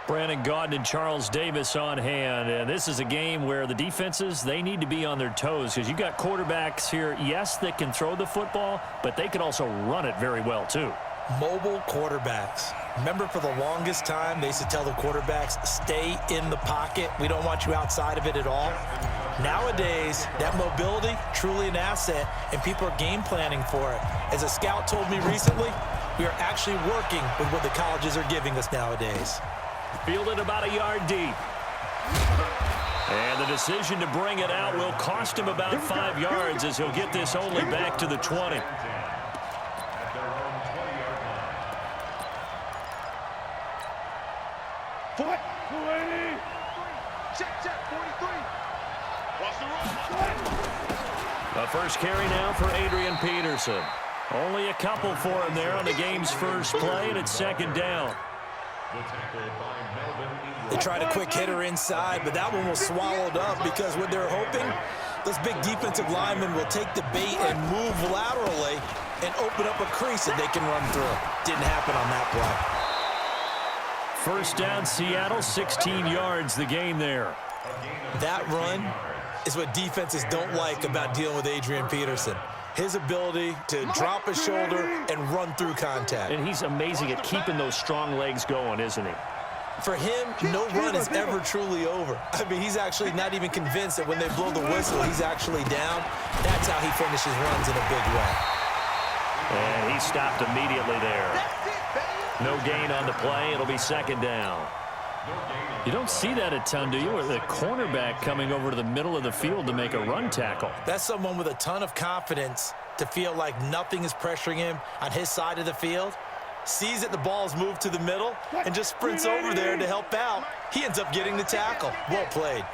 Brandon Gaudin and Charles Davis on hand. And this is a game where the defenses, they need to be on their toes because you've got quarterbacks here, yes, that can throw the football, but they can also run it very well too. Mobile quarterbacks. Remember, for the longest time, they used to tell the quarterbacks, stay in the pocket. We don't want you outside of it at all. Nowadays, that mobility, truly an asset, and people are game planning for it. As a scout told me recently, we are actually working with what the colleges are giving us nowadays. Fielded about a yard deep. And the decision to bring it out will cost him about 5 yards as he'll get this only back to the 20. A first carry now for Adrian Peterson. Only a couple for him there on the game's first play, and it's second down. They tried a quick hitter inside, but that one was swallowed up because what they're hoping, those big defensive linemen will take the bait and move laterally and open up a crease that they can run through. Didn't happen on that play. First down, Seattle, 16 yards the gain there. That run is what defenses don't like about dealing with Adrian Peterson. His ability to drop a shoulder and run through contact. And he's amazing at keeping those strong legs going, isn't he? For him, no run is ever truly over. I mean, he's actually not even convinced that when they blow the whistle, he's actually down. That's how he finishes runs in a big way. And he stopped immediately there. No gain on the play. It'll be second down. You don't see that a ton, do you? Or the cornerback coming over to the middle of the field to make a run tackle. That's someone with a ton of confidence to feel like nothing is pressuring him on his side of the field. Sees that the ball is moved to the middle and just sprints over there to help out. He ends up getting the tackle. Well played.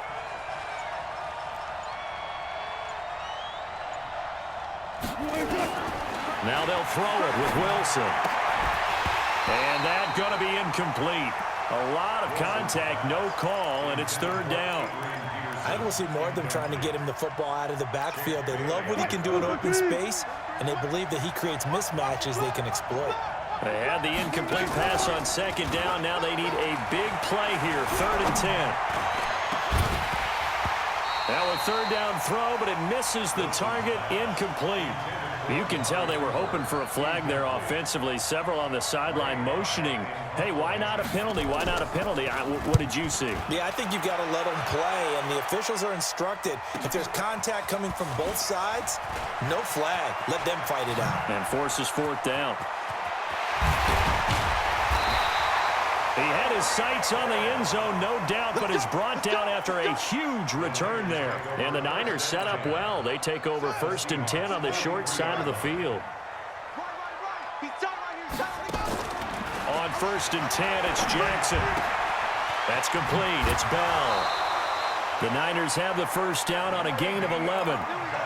Now they'll throw it with Wilson. And that's going to be incomplete. A lot of contact, no call, and it's third down. I think we'll see more of them trying to get him the football out of the backfield. They love what he can do in open space, and they believe that he creates mismatches they can exploit. They had the incomplete pass on second down. Now they need a big play here, 3rd and 10. Now a third down throw, but it misses the target, incomplete. You can tell they were hoping for a flag there offensively. Several on the sideline motioning, hey, why not a penalty? Why not a penalty? What did you see? Yeah, I think you've got to let them play, and the officials are instructed. If there's contact coming from both sides, no flag. Let them fight it out. And forces 4th down. He had his sights on the end zone, no doubt, but is brought down after a huge return there. And the Niners set up well. They take over 1st and 10 on the short side of the field. On 1st and 10, it's Jackson. That's complete. It's Bell. The Niners have the first down on a gain of 11.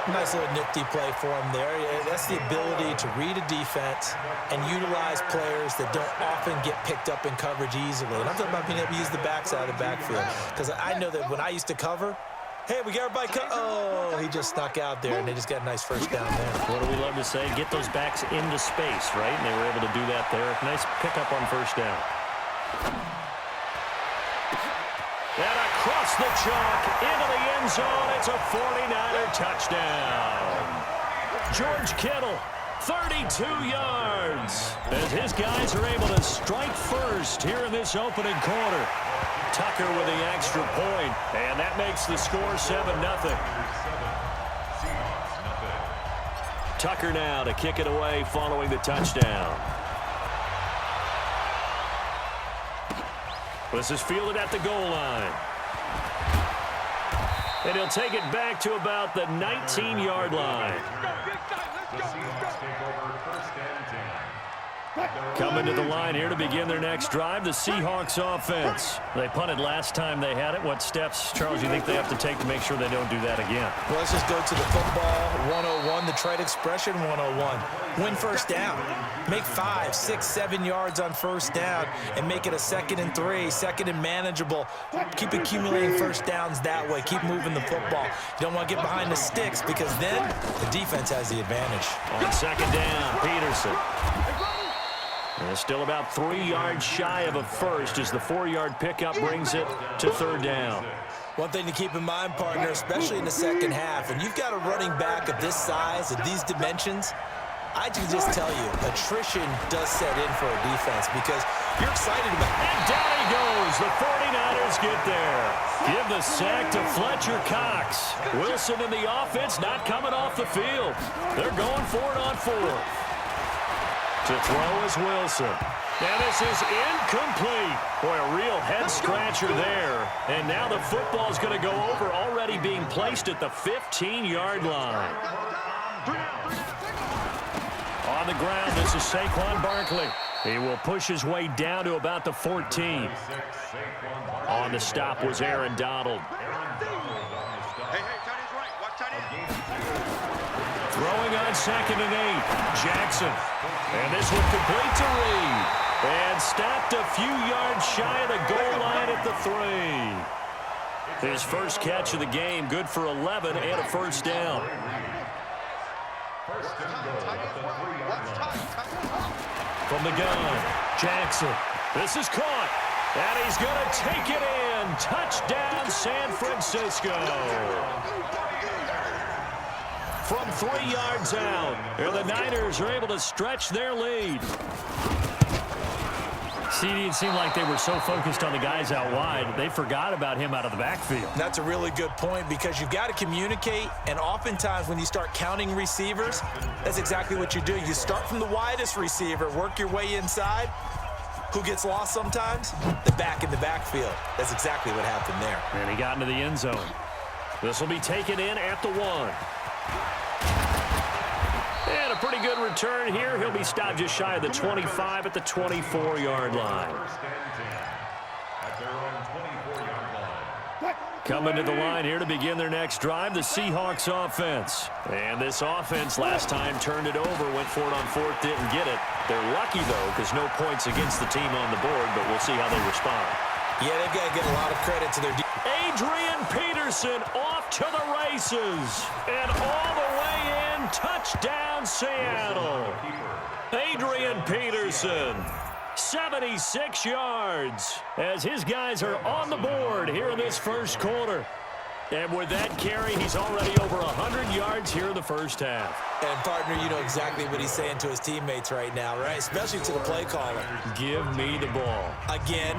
Nice little nifty play for him there. That's the ability to read a defense and utilize players that don't often get picked up in coverage easily. And I'm talking about being able to use the backside of the backfield. Because I know that when I used to cover, hey, we got everybody oh, he just snuck out there, and they just got a nice first down there. What do we love to say? Get those backs into space, right? And they were able to do that there. Nice pickup on first down. And across the chalk, into the end zone, it's a 49er touchdown. George Kittle, 32 yards, as his guys are able to strike first here in this opening quarter. Tucker with the extra point, and that makes the score 7-0. Tucker now to kick it away following the touchdown. This is fielded at the goal line. And he'll take it back to about the 19-yard line. Coming to the line here to begin their next drive, the Seahawks offense. They punted last time they had it. What steps, Charles, you think they have to take to make sure they don't do that again? Well, let's just go to the football 101, the trade expression 101. Win first down. Make 5, 6, 7 yards on first down and make it a 2nd and 3, 2nd and manageable. Keep accumulating first downs that way. Keep moving the football. You don't want to get behind the sticks because then the defense has the advantage. On second down, Peterson. And still about 3 yards shy of a first as the 4-yard pickup brings it to third down. One thing to keep in mind, partner, especially in the second half, when you've got a running back of this size, of these dimensions, I can just tell you, attrition does set in for a defense because you're excited about it. And down he goes. The 49ers get there. Give the sack to Fletcher Cox. Wilson in the offense not coming off the field. They're going for it on 4th. To throw is Wilson. And this is incomplete. Boy, a real head-scratcher there. And now the football's going to go over, already being placed at the 15-yard line. On the ground, this is Saquon Barkley. He will push his way down to about the 14. On the stop was Aaron Donald. Throwing on 2nd and 8. Jackson. And this one complete to Reed. And stopped a few yards shy of the goal line at the 3. His first catch of the game, good for 11 and a first down. From the gun, Jackson. This is caught. And he's going to take it in. Touchdown, San Francisco. From 3 yards out, and the Niners are able to stretch their lead. CD, it seemed like they were so focused on the guys out wide, they forgot about him out of the backfield. That's a really good point because you've got to communicate, and oftentimes when you start counting receivers, that's exactly what you do. You start from the widest receiver, work your way inside. Who gets lost sometimes? The back in the backfield. That's exactly what happened there. And he got into the end zone. This will be taken in at the 1. And a pretty good return here. He'll be stopped just shy of the 25 at the 24-yard line. Coming to the line here to begin their next drive, the Seahawks offense. And this offense last time turned it over, went for it on 4th, didn't get it. They're lucky, though, because no points against the team on the board, but we'll see how they respond. Yeah, they've got to get a lot of credit to their defense. Adrian Peterson off to the races. And all the way in, touchdown Seattle. Adrian Peterson, 76 yards, as his guys are on the board here in this first quarter. And with that carry, he's already over 100 yards here in the first half. And, partner, you know exactly what he's saying to his teammates right now, right? Especially to the play caller. Give me the ball. Again,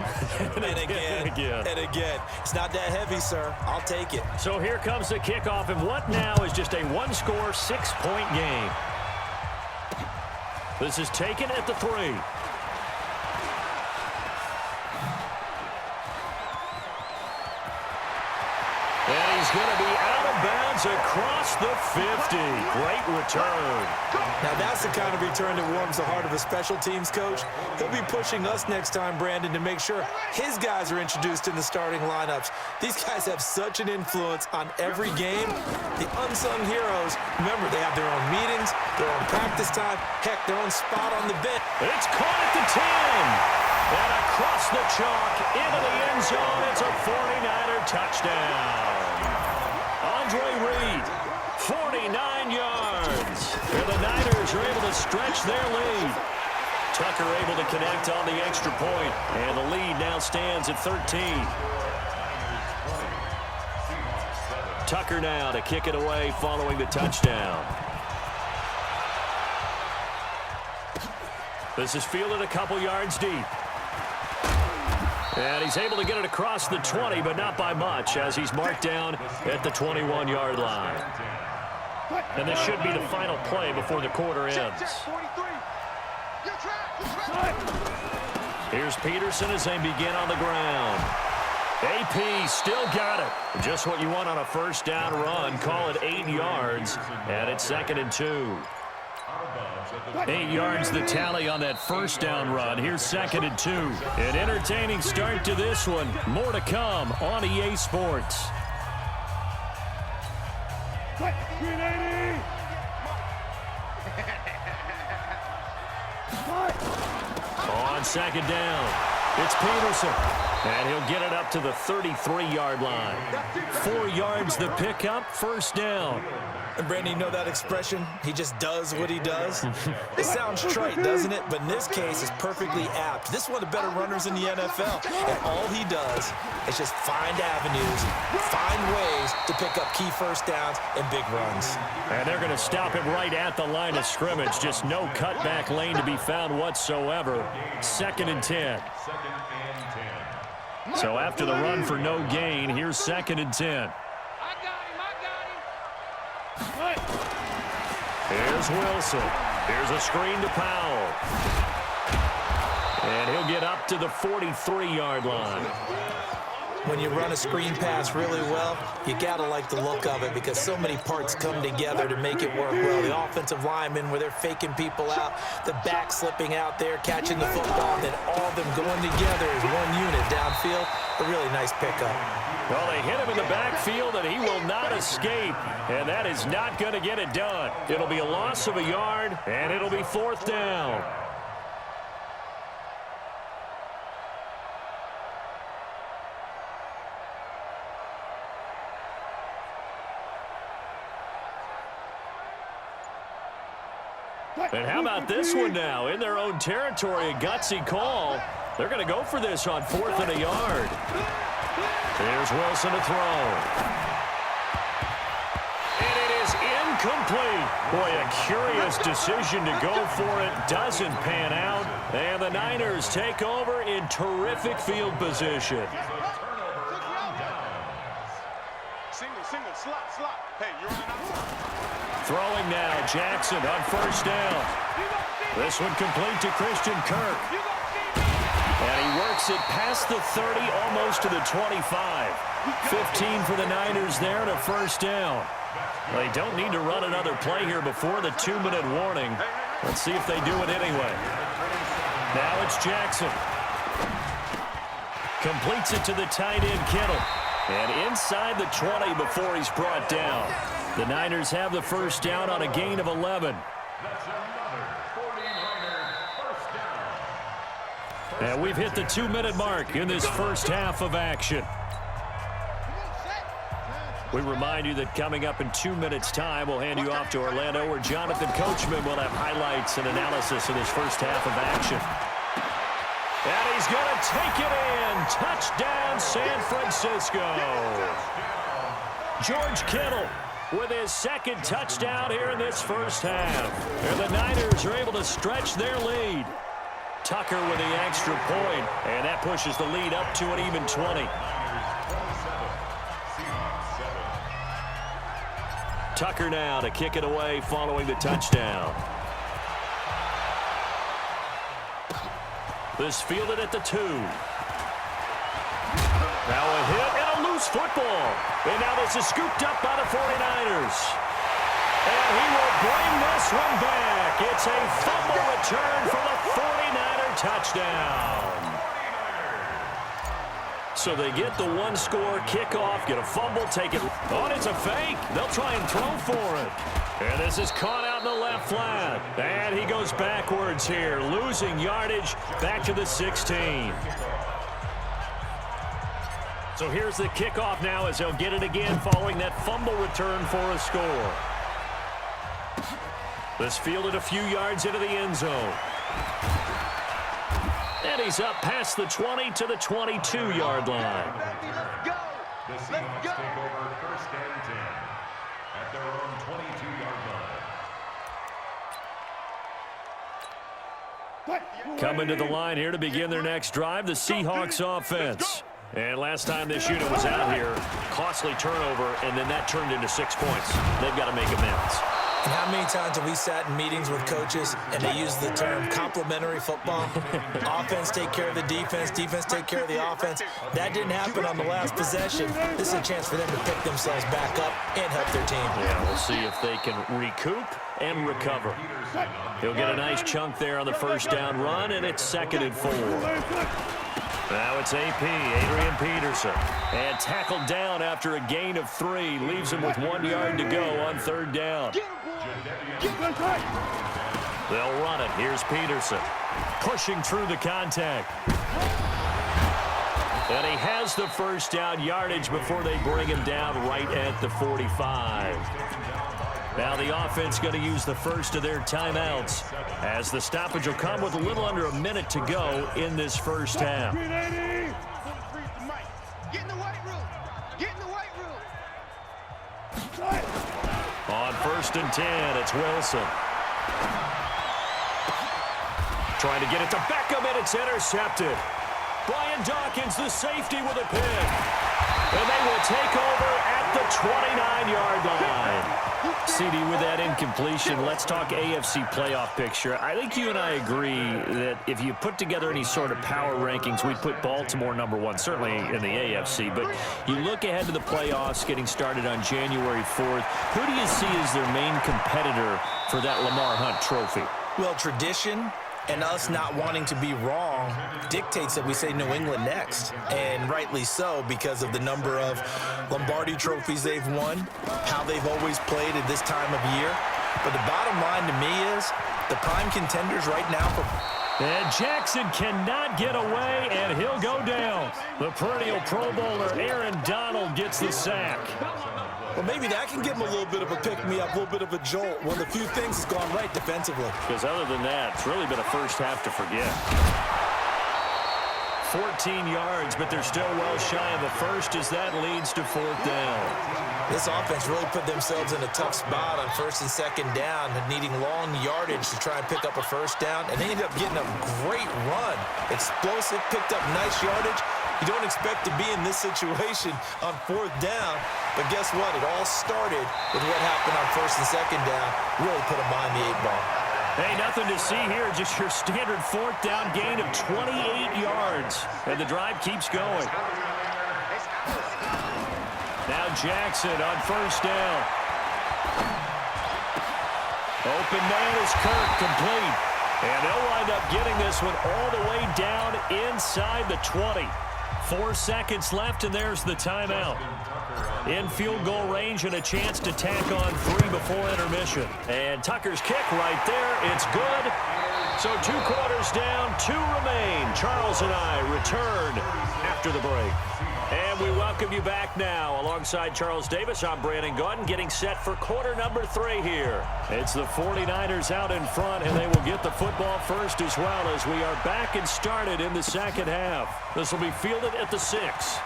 and again, and again. It's not that heavy, sir. I'll take it. So here comes the kickoff, and what now is just a one-score, 6-point game. This is taken at the 3. And he's going to be out of bounds across the 50. Great return. Now, that's the kind of return that warms the heart of a special teams coach. He'll be pushing us next time, Brandon, to make sure his guys are introduced in the starting lineups. These guys have such an influence on every game. The unsung heroes, remember, they have their own meetings, their own practice time, heck, their own spot on the bench. It's caught at the 10. And across the chalk into the end zone. It's a 49er touchdown. Andre Reed, 49 yards. And the Niners are able to stretch their lead. Tucker able to connect on the extra point. And the lead now stands at 13. Tucker now to kick it away following the touchdown. This is fielded a couple yards deep. And he's able to get it across the 20, but not by much, as he's marked down at the 21-yard line. And this should be the final play before the quarter ends. Here's Peterson as they begin on the ground. AP still got it. Just what you want on a first down run. Call it 8 yards, and it's 2nd and 2. 8 yards the tally on that first down run. Here's 2nd and 2. An entertaining start to this one. More to come on EA Sports. On 2nd down, it's Peterson. And he'll get it up to the 33-yard line. 4 yards the pickup, first down. And Brandon, you know that expression? He just does what he does? It sounds trite, doesn't it? But in this case, it's perfectly apt. This is one of the better runners in the NFL. And all he does is just find avenues, find ways to pick up key first downs and big runs. And they're going to stop him right at the line of scrimmage. Just no cutback lane to be found whatsoever. 2nd and 10. So after the run for no gain, here's 2nd and 10. Here's Wilson. Here's a screen to Powell. And he'll get up to the 43-yard line. When you run a screen pass really well, you got to like the look of it because so many parts come together to make it work well. The offensive linemen where they're faking people out, the back slipping out there, catching the football, and then all of them going together as one unit downfield. A really nice pickup. Well, they hit him in the backfield, and he will not escape. And that is not going to get it done. It'll be a loss of a yard, and it'll be 4th down. And how about this one now? In their own territory, a gutsy call. They're going to go for this on 4th and a yard. Here's Wilson to throw. And it is incomplete. Boy, a curious decision to go for it. Doesn't pan out. And the Niners take over in terrific field position. Single, slot. Hey, you're running out. Throwing now, Jackson on 1st down. This one complete to Christian Kirk. And he works it past the 30, almost to the 25. 15 for the Niners there and a 1st down. They don't need to run another play here before the 2-minute warning. Let's see if they do it anyway. Now it's Jackson. Completes it to the tight end, Kittle. And inside the 20 before he's brought down. The Niners have the 1st down on a gain of 11. And we've hit the 2-minute mark in this first half of action. We remind you that coming up in 2 minutes' time, we'll hand you off to Orlando, where Jonathan Coachman will have highlights and analysis of this first half of action. And he's going to take it in. Touchdown, San Francisco. George Kittle with his 2nd touchdown here in this first half. And the Niners are able to stretch their lead. Tucker with the extra point, and that pushes the lead up to an even 20. Tucker now to kick it away following the touchdown. This fielded at the 2. Now a hit and a loose football. And now this is scooped up by the 49ers. And he will bring this one back. It's a fumble return for the 49er touchdown. So they get the 1-score kickoff, get a fumble, take it. Oh, and it's a fake. They'll try and throw for it. And this is caught out in the left flat. And he goes backwards here, losing yardage back to the 16. So here's the kickoff now as they'll get it again following that fumble return for a score. This fielded a few yards into the end zone. And he's up past the 20 to the 22-yard line. The Seahawks take over 1st and 10 at their own 22-yard line. Coming to the line here to begin their next drive, the Seahawks offense. And last time this unit was out here, costly turnover, and then that turned into 6 points. They've got to make amends. And how many times have we sat in meetings with coaches and they use the term complementary football? Offense take care of the defense, defense take care of the offense. That didn't happen on the last possession. This is a chance for them to pick themselves back up and help their team. Yeah, we'll see if they can recoup and recover. He'll get a nice chunk there on the 1st down run, and it's 2nd and 4. Now it's AP, Adrian Peterson. And tackled down after a gain of 3. Leaves him with 1 yard to go on 3rd down. They'll run it. Here's Peterson. Pushing through the contact. And he has the 1st down yardage before they bring him down right at the 45. Now the offense going to use the first of their timeouts as the stoppage will come with a little under a minute to go in this first half. Get in the white room. Get in the white room. On 1st and 10, it's Wilson. Trying to get it to Beckham, and it's intercepted. Brian Dawkins, the safety, with a pick. And they will take over at the 29-yard line. CD, with that incompletion, let's talk AFC playoff picture. I think you and I agree that if you put together any sort of power rankings, we'd put Baltimore #1, certainly in the AFC. But you look ahead to the playoffs getting started on January 4th. Who do you see as their main competitor for that Lamar Hunt trophy? Well, tradition and us not wanting to be wrong dictates that we say New England next. And rightly so, because of the number of Lombardi trophies they've won, how they've always played at this time of year. But the bottom line to me is the prime contenders right now for... And Jackson cannot get away, and he'll go down. The perennial Pro Bowler Aaron Donald gets the sack. Well, maybe that can give him a little bit of a pick-me-up, a little bit of a jolt. One of the few things that's gone right defensively. Because other than that, it's really been a first half to forget. 14 yards, but they're still well shy of a first as that leads to 4th down. This offense really put themselves in a tough spot on 1st and 2nd down, needing long yardage to try and pick up a first down, and they ended up getting a great run. Explosive, picked up nice yardage. You don't expect to be in this situation on 4th down, but guess what? It all started with what happened on 1st and 2nd down. Really put them behind the 8-ball. Hey, nothing to see here. Just your standard 4th down gain of 28 yards. And the drive keeps going. Now Jackson on 1st down. Open man is Kirk, complete. And they'll wind up getting this one all the way down inside the 20. 4 seconds left, and there's the timeout. In field goal range and a chance to tack on 3 before intermission. And Tucker's kick right there. It's good. So 2 quarters down, 2 remain. Charles and I return after the break. And we welcome you back now. Alongside Charles Davis, I'm Brandon Gaudin, getting set for quarter number 3 here. It's the 49ers out in front, and they will get the football first as well as we are back and started in the second half. This will be fielded at the 6.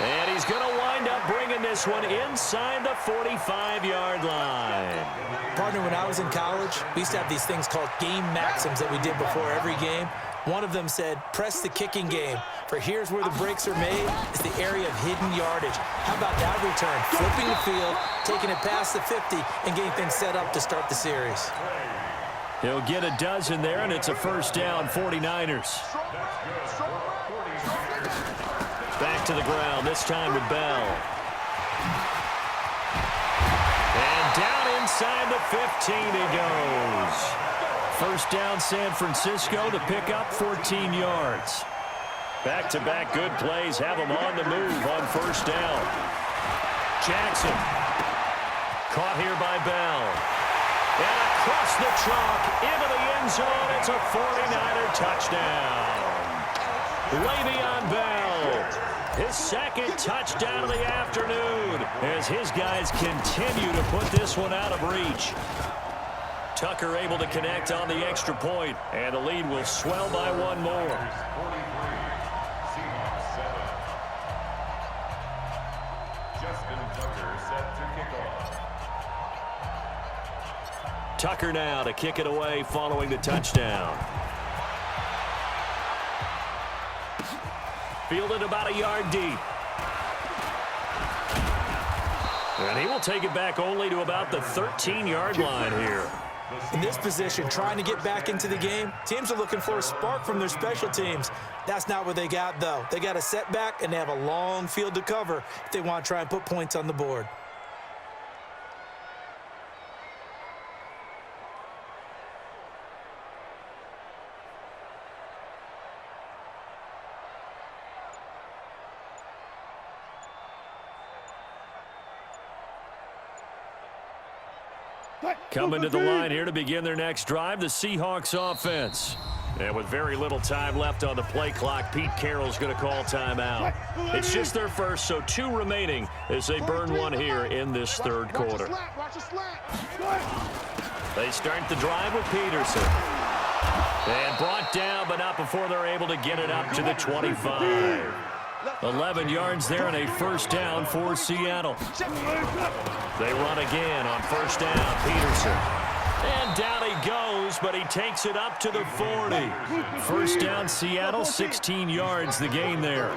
And he's going to wind up bringing this one inside the 45-yard line. Partner, when I was in college, we used to have these things called game maxims that we did before every game. One of them said, press the kicking game. For here's where the breaks are made. It's the area of hidden yardage. How about that return? Flipping the field, taking it past the 50, and getting things set up to start the series. He'll get a dozen there, and it's a first down, 49ers. Back to the ground, this time with Bell. And down inside the 15 he goes. First down, San Francisco to pick up 14 yards. Back-to-back good plays have them on the move on first down. Jackson. Caught here by Bell. And across the chalk into the end zone. It's a 49er touchdown. Le'Veon Bell. His second touchdown of the afternoon as his guys continue to put this one out of reach. Tucker able to connect on the extra point, and the lead will swell by 1 more. Justin Tucker set to kick off. Tucker now to kick it away following the touchdown. Fielded about a yard deep. And he will take it back only to about the 13-yard line here. In this position, trying to get back into the game, teams are looking for a spark from their special teams. That's not what they got, though. They got a setback, and they have a long field to cover if they want to try and put points on the board. Coming to the line here to begin their next drive, the Seahawks offense. And with very little time left on the play clock, Pete Carroll's going to call timeout. It's just their first, so 2 remaining as they burn one here in this third quarter. They start the drive with Peterson. And brought down, but not before they're able to get it up to the 25. 11 yards there and a first down for Seattle. They run again on first down. Peterson. And down he goes, but he takes it up to the 40. First down, Seattle, 16 yards the gain there.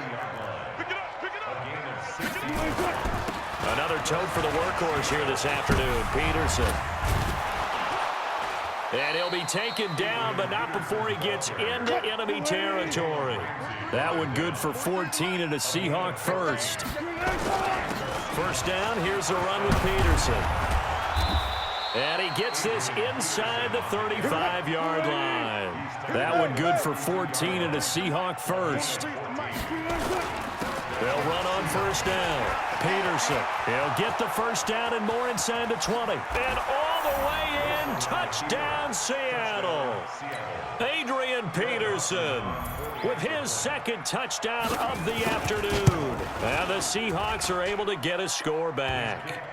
Another tote for the workhorse here this afternoon, Peterson. And he'll be taken down, but not before he gets into enemy territory. That one good for 14 and a Seahawk first. First down, here's a run with Peterson. And he gets this inside the 35-yard line. That one good for 14 and a Seahawk first. They'll run on first down. Peterson, he'll get the first down and more inside the 20. And all the way in, touchdown Seattle. Adrian Peterson with his second touchdown of the afternoon. And the Seahawks are able to get a score back.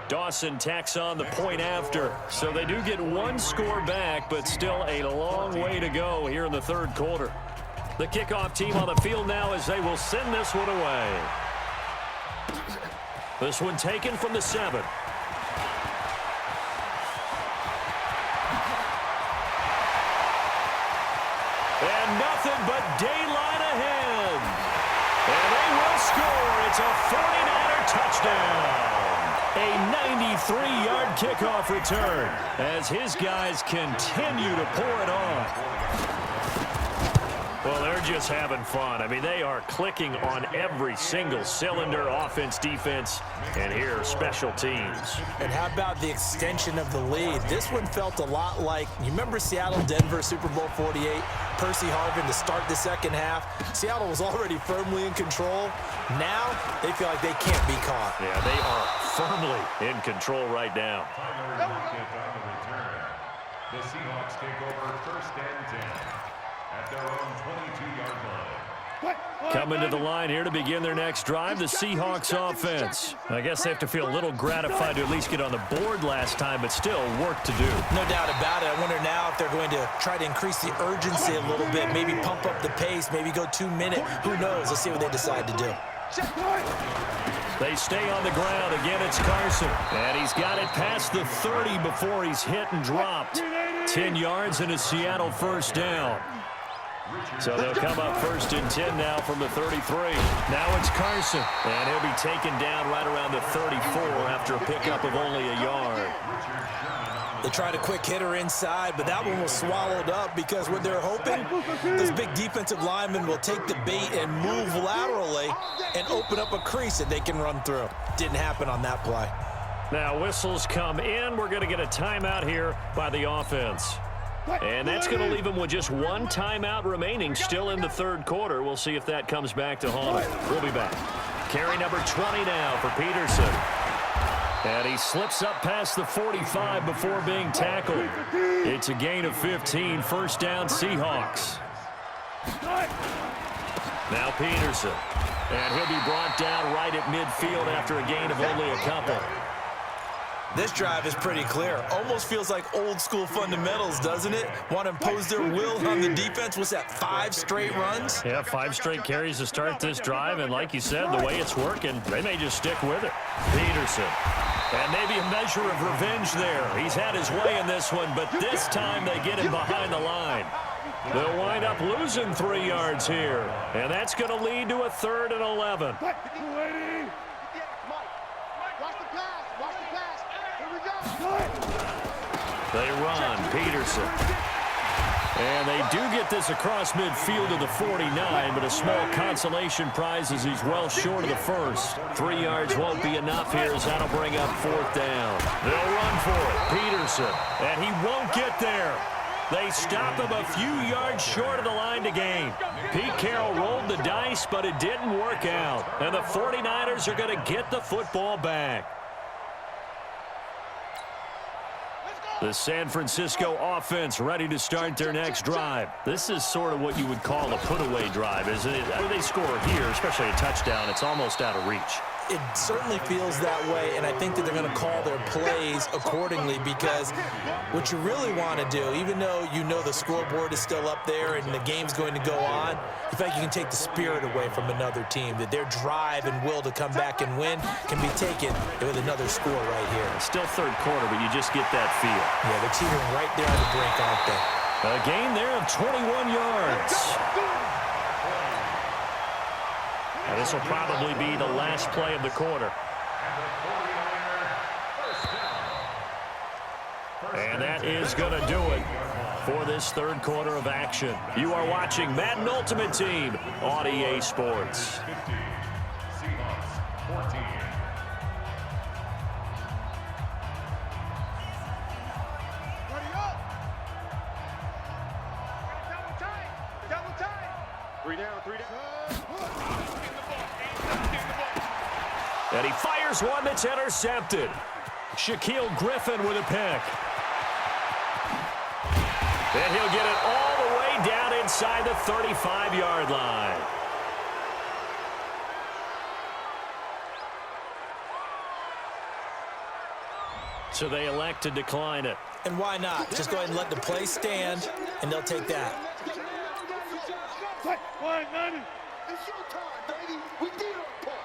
Dawson tacks on the point after, so they do get one score back, but still a long way to go here in the third quarter. The kickoff team on the field now as they will send this one away. This one taken from the 7. And nothing but daylight ahead. And they will score. It's a 49er touchdown. A 93-yard kickoff return as his guys continue to pour it on. Well, they're just having fun. I mean, they are clicking on every single cylinder, offense, defense, and here, special teams. And how about the extension of the lead? This one felt a lot like, you remember Seattle-Denver Super Bowl 48? Percy Harvin to start the second half. Seattle was already firmly in control. Now, they feel like they can't be caught. Yeah, they are firmly in control right now. The Seahawks take over first and 10 at their own 22-yard line. Coming to the line here to begin their next drive, the Seahawks offense. I guess they have to feel a little gratified to at least get on the board last time, but still work to do. No doubt about it. I wonder now if they're going to try to increase the urgency a little bit, maybe pump up the pace, maybe go 2-minute. Who knows? Let's see what they decide to do. They stay on the ground. Again, it's Carson. And he's got it past the 30 before he's hit and dropped. 10 yards and a Seattle first down. So they'll come up first and 10 now from the 33. Now it's Carson. And he'll be taken down right around the 34 after a pickup of only a yard. They tried a quick hitter inside, but that one was swallowed up because what they're hoping, this big defensive lineman will take the bait and move laterally and open up a crease that they can run through. Didn't happen on that play. Now whistles come in. We're going to get a timeout here by the offense. And that's going to leave them with just one timeout remaining still in the third quarter. We'll see if that comes back to haunt them. We'll be back. Carry number 20 now for Peterson. And he slips up past the 45 before being tackled. It's a gain of 15. First down, Seahawks. Now Peterson. And he'll be brought down right at midfield after a gain of only a couple. This drive is pretty clear. Almost feels like old school fundamentals, doesn't it? Want to impose their will on the defense. What's that, 5 straight runs? Yeah, 5 straight carries to start this drive. And like you said, the way it's working, they may just stick with it. Peterson. And maybe a measure of revenge there. He's had his way in this one, but this time they get him behind the line. They'll wind up losing 3 yards here. And that's going to lead to a 3rd and 11. They run, Peterson. And they do get this across midfield to the 49, but a small consolation prize as he's well short of the first. 3 yards won't be enough here as that'll bring up 4th down. They'll run for it, Peterson, and he won't get there. They stop him a few yards short of the line to gain. Pete Carroll rolled the dice, but it didn't work out. And the 49ers are going to get the football back. The San Francisco offense ready to start their next drive. This is sort of what you would call a put-away drive, isn't it? They score here, especially a touchdown. It's almost out of reach. It certainly feels that way, and I think that they're going to call their plays accordingly, because what you really want to do, even though you know the scoreboard is still up there and the game's going to go on, you feel like you can take the spirit away from another team, that their drive and will to come back and win can be taken with another score right here. Still third quarter, but you just get that feel. Yeah, they're teetering right there on the brink, aren't they? A gain there of 21 yards. And this will probably be the last play of the quarter. And that is going to do it for this third quarter of action. You are watching Madden Ultimate Team on EA Sports. Seahawks 14. Ready up. Double tight. Double tight. 3 down, 3 down. And he fires one that's intercepted. Shaquille Griffin with a pick. And he'll get it all the way down inside the 35-yard line. So they elect to decline it. And why not? Just go ahead and let the play stand, and they'll take that. It's your time, baby. We did our part.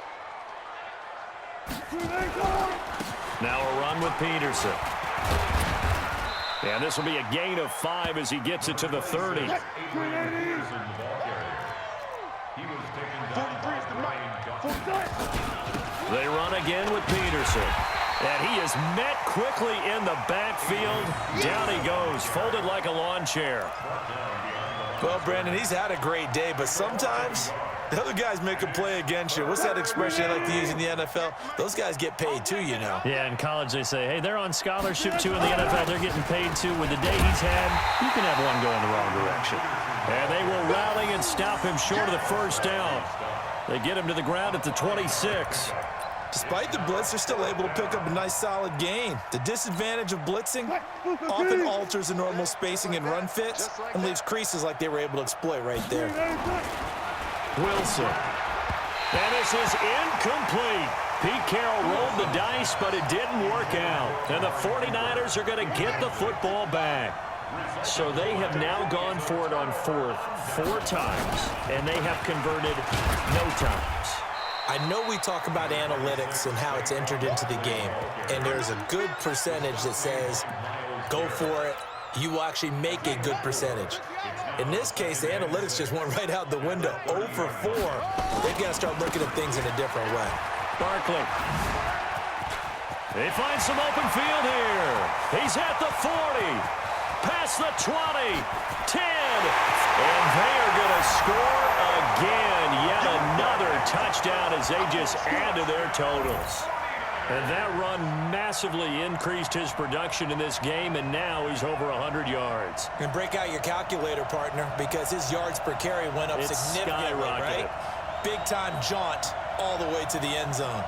Now a run with Peterson. And this will be a gain of 5 as he gets it to the 30. He was taken down by Ryan Duffy. They run again with Peterson. And he is met quickly in the backfield. Down he goes, folded like a lawn chair. Well, Brandon, he's had a great day, but sometimes the other guys make a play against you. What's that expression I like to use in the NFL? Those guys get paid too, you know. Yeah, in college they say, hey, they're on scholarship too in the NFL. They're getting paid too. With the day he's had, you can have one go in the wrong direction. And they will rally and stop him short of the first down. They get him to the ground at the 26. Despite the blitz, they're still able to pick up a nice, solid gain. The disadvantage of blitzing often alters the normal spacing and run fits and leaves creases like they were able to exploit right there. Wilson. And this is incomplete. Pete Carroll rolled the dice, but it didn't work out. And the 49ers are going to get the football back. So they have now gone for it on fourth 4 times, and they have converted no times. I know we talk about analytics and how it's entered into the game, and there's a good percentage that says, go for it, you will actually make a good percentage. In this case, the analytics just went right out the window. 0 for 4. They've got to start looking at things in a different way. Barkley. They find some open field here. He's at the 40. Past the 20. 10. And they are going to score again. Yet another touchdown as they just add to their totals. And that run massively increased his production in this game, and now he's over 100 yards. And break out your calculator, partner, because his yards per carry went up significantly, right? Big-time jaunt all the way to the end zone.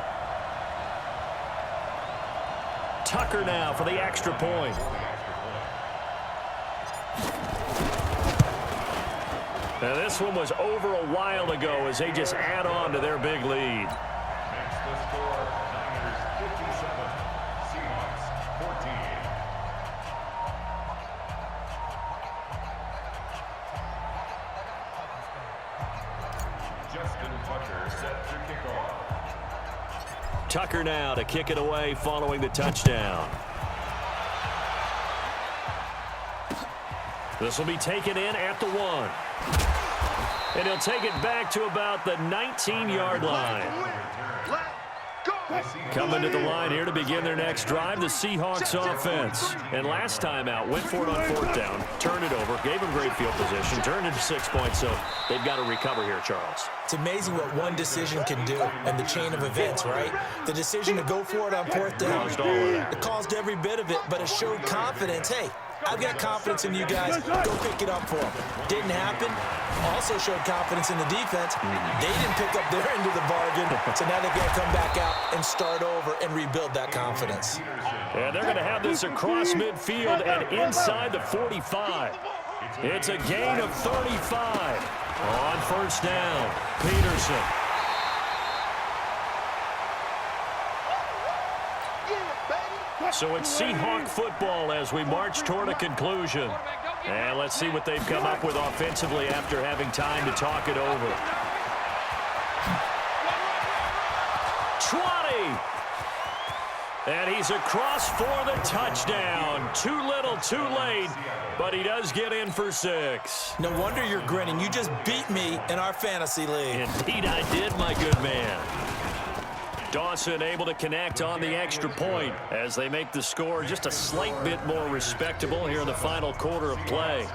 Tucker now for the extra point. Now this one was over a while ago as they just add on to their big lead. Makes the score Niners 57, Seahawks 14. Justin Tucker set to kick off. Tucker now to kick it away following the touchdown. This will be taken in at the 1. And he'll take it back to about the 19-yard line. Coming to the line here to begin their next drive, the Seahawks offense. And last time out, went for it on 4th down, turned it over, gave them great field position, turned it to 6 points, so they've got to recover here, Charles. It's amazing what one decision can do and the chain of events, right? The decision to go for it on 4th down, Caused all of that. it caused every bit of it, but it showed confidence. Hey, I've got confidence in you guys. Go pick it up for them. Didn't happen. Also showed confidence in the defense. They didn't pick up their end of the bargain, so now they've got to come back out and start over and rebuild that confidence. And they're going to have this across midfield and inside the 45. It's a gain of 35 on first down. Peterson. So it's Seahawk football as we march toward a conclusion. And let's see what they've come up with offensively after having time to talk it over. 20. And he's across for the touchdown. Too little, too late, but he does get in for 6. No wonder you're grinning. You just beat me in our fantasy league. Indeed I did, my good man. Dawson able to connect on the extra point as they make the score just a slight bit more respectable here in the final quarter of play.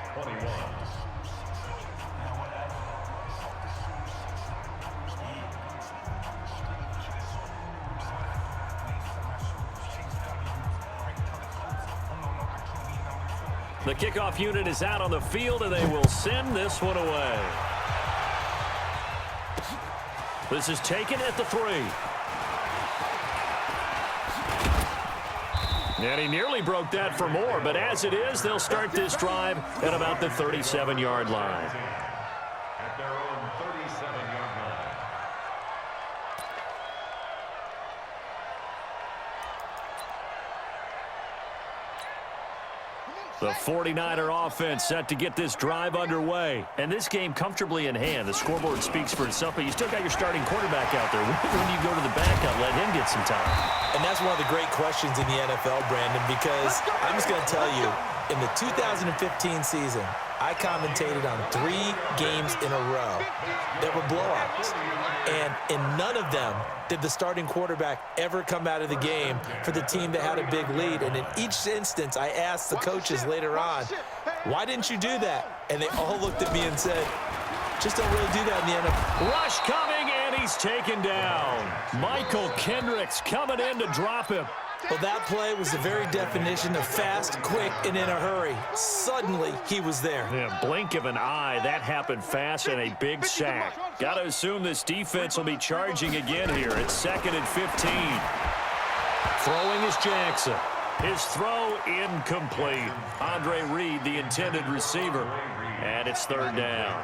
The kickoff unit is out on the field, and they will send this one away. This is taken at the 3. And he nearly broke that for more, but as it is, they'll start this drive at about the 37-yard line. At their own 37-yard line. The 49er offense set to get this drive underway. And this game comfortably in hand. The scoreboard speaks for itself, but you still got your starting quarterback out there. When you go to the backup, let him get some time. And that's one of the great questions in the NFL, Brandon, because I'm just going to tell you, in the 2015 season, I commentated on 3 games in a row that were blowouts. And in none of them did the starting quarterback ever come out of the game for the team that had a big lead. And in each instance, I asked the coaches later on, why didn't you do that? And they all looked at me and said, just don't really do that in the NFL. Rush coming, and he's taken down. Michael Kendricks coming in to drop him. Well, that play was the very definition of fast, quick, and in a hurry. Suddenly, he was there. Yeah, blink of an eye, that happened fast and a big sack. Got to assume this defense will be charging again here. It's 2nd and 15. Throwing is Jackson. His throw incomplete. Andre Reed, the intended receiver, and it's 3rd down.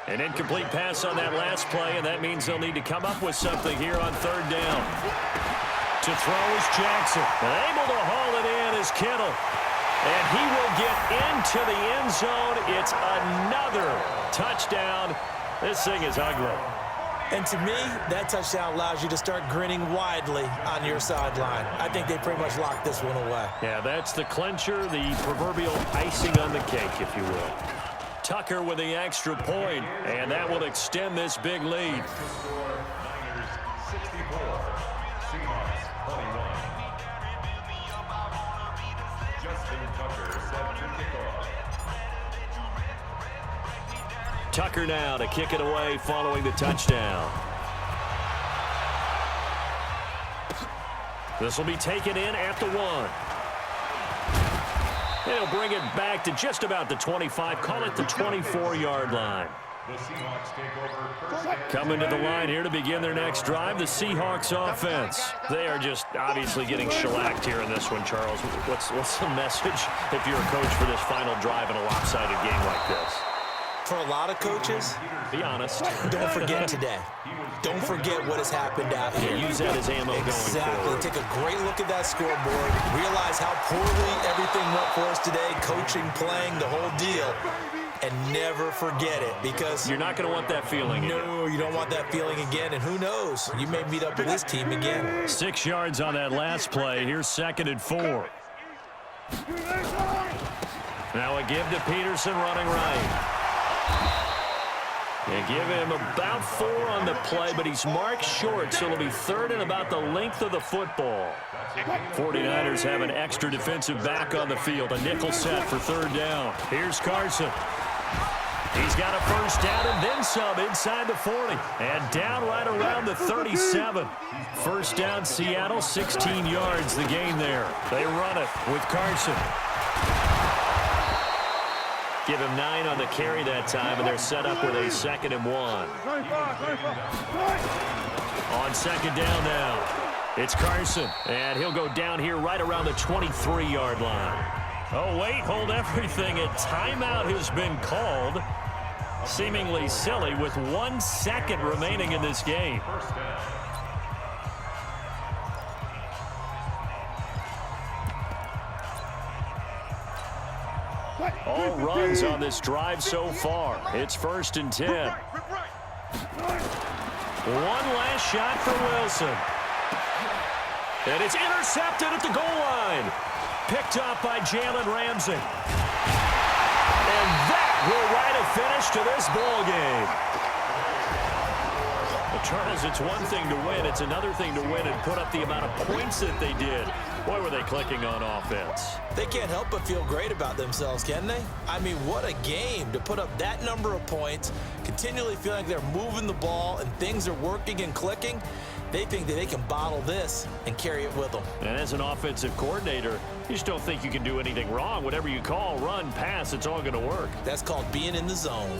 An incomplete pass on that last play, and that means they'll need to come up with something here on 3rd down. To throw is Jackson. Able to haul it in is Kittle. And he will get into the end zone. It's another touchdown. This thing is ugly. And to me, that touchdown allows you to start grinning widely on your sideline. I think they pretty much locked this one away. Yeah, that's the clincher, the proverbial icing on the cake, if you will. Tucker with the extra point, and that will extend this big lead. Niners 64. Seahawks 21. Justin Tucker set to kick off. Tucker now to kick it away following the touchdown. This will be taken in at the 1. They'll bring it back to just about the 25. Call it the 24-yard line. The Seahawks take over first and Coming to the line here to begin their next drive, the Seahawks offense. They are just obviously getting shellacked here in this one, Charles. What's the message if you're a coach for this final drive in a lopsided game like this? For a lot of coaches, Be honest. don't forget today. Don't forget what has happened out here. Use that as ammo going Exactly. forward. Take a great look at that scoreboard. Realize how poorly everything went for us today, coaching, playing, the whole deal. And never forget it, because You're not going to want that feeling again. no, you don't want that feeling again. And who knows? You may meet up with this team again. 6 yards on that last play. Here's 2nd and 4. Now a give to Peterson running right. They give him about 4 on the play, but he's marked short, so it'll be 3rd and about the length of the football. 49ers have an extra defensive back on the field. A nickel set for 3rd down. Here's Carson. He's got a first down and then some inside the 40. And down right around the 37. First down, Seattle, 16 yards the gain there. They run it with Carson. Give him 9 on the carry that time, and they're set up with a 2nd and 1. On 2nd down now, it's Carson, and he'll go down here right around the 23-yard line. Oh, wait, hold everything. A timeout has been called. Seemingly silly with 1 second remaining in this game. All runs on this drive so far. It's 1st and 10. One last shot for Wilson. And it's intercepted at the goal line. Picked up by Jalen Ramsey. And that will write a finish to this ball game. Well, Charles, it's one thing to win. It's another thing to win and put up the amount of points that they did. Boy, were they clicking on offense. They can't help but feel great about themselves, can they? I mean, what a game to put up that number of points, continually feeling like they're moving the ball and things are working and clicking. They think that they can bottle this and carry it with them. And as an offensive coordinator, you just don't think you can do anything wrong. Whatever you call, run, pass, it's all going to work. That's called being in the zone.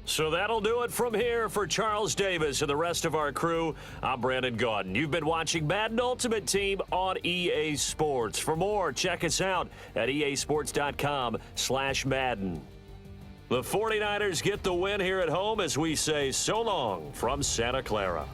So that'll do it from here for Charles Davis and the rest of our crew. I'm Brandon Gaudin. You've been watching Madden Ultimate Team on EA Sports. For more, check us out at easports.com/Madden. The 49ers get the win here at home as we say so long from Santa Clara.